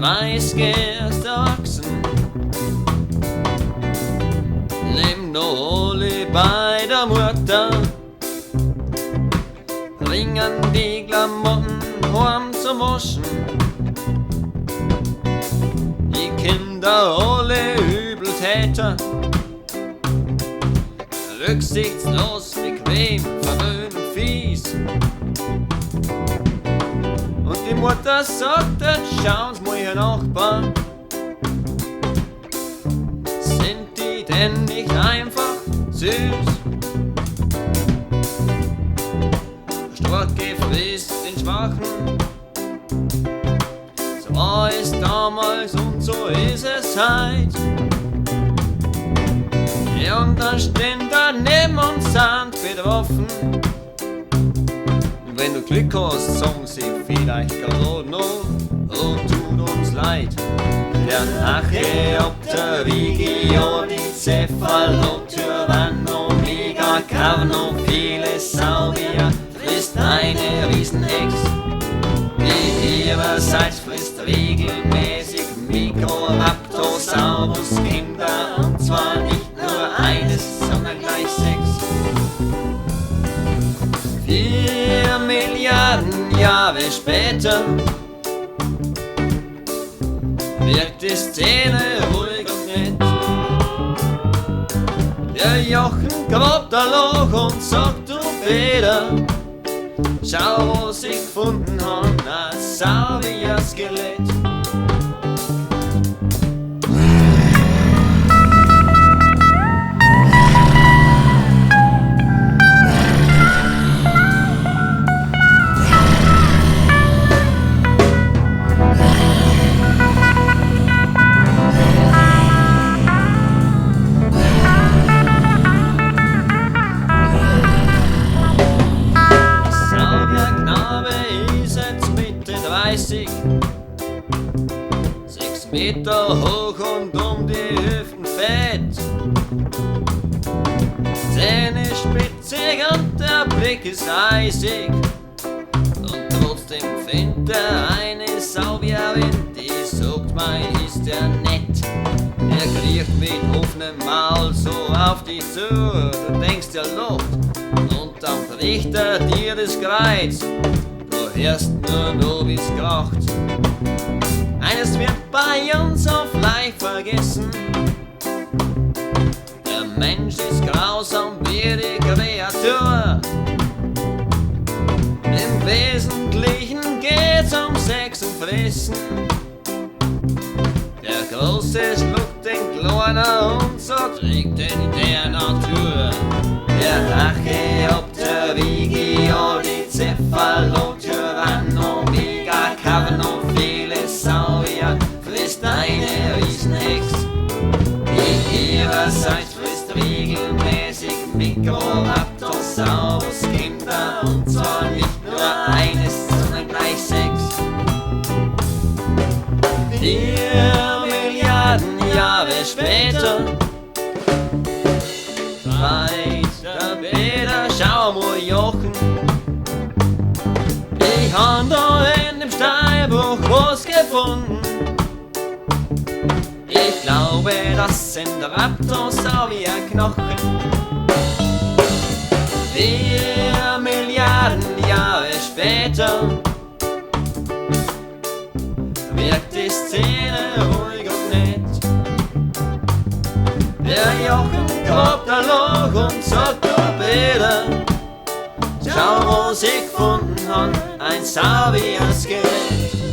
30 erst erwachsen, leben noch alle bei der Mutter, bringen die Klamotten heim zum Waschen. Die Kinder alle Übeltäter, rücksichtslos, bequem, verwöhnt, fies. Und die Mutter sagt, jetzt schauen's mal, ihr Nachbarn, sind die denn nicht einfach süß? Der Starke frisst den Schwachen, so war es damals und so ist es heut. Ja, und dann stehen daneben und sind betroffen. Und wenn du Glück hast, sagen sie vielleicht gerade noch, oh, tut uns leid. Der Nache ob der Wiege, ja, die Cephalotyrvan, Omega, Carno, viele Saurier, frisst eine Riesenhex. Die ihrerseits frisst regelmäßig Mikroraptosaurus Kinder, und zwar nicht nur eines, sondern gleich 6. 4 Milliarden Jahre später wirkt die Szene ruhig und nett. Der Jochen grabt ein Loch und sagt, du Peter, schau, was ich gefunden hab, ein Saurier-Skelett. Mitte 30, 6 Meter hoch und um die Hüften fett. Zähne spitzig und der Blick ist eisig, und trotzdem findet er eine Saurierin, die sagt, mein ist der nett. Er kriecht mit offenem Maul so auf dich zu, du denkst, er lacht, und dann bricht er dir das Kreuz. Erst nur noch wie's kracht. Eines wird bei uns auf leicht vergessen: der Mensch ist grausam wie die Kreatur. Im Wesentlichen geht's um Sex und Fressen. Der Große schluckt den Kleiner und so trägt in der Natur. Der Rache ob der Wiege, ja, die Cephalotyrvan, Omega, Carno, viele Saurier, frisst eine Riesenhex. Die ihrerseits frisst regelmäßig Mikroraptosaurus Kinder, und zwar nicht nur eines, sondern gleich 6. 4 Milliarden Jahre später schreit der Peter, schau mal, Jochen, ich hab da in dem Steinbruch was gefunden. Ich glaube, das sind Raptosaurier-Knochen. 4 Milliarden Jahre später wirkt die Szene ruhig und nett. Der Jochen grabt ein Loch und sagt, du Peter, schau, was ich gefunden hab, ein Saurier-Skelett.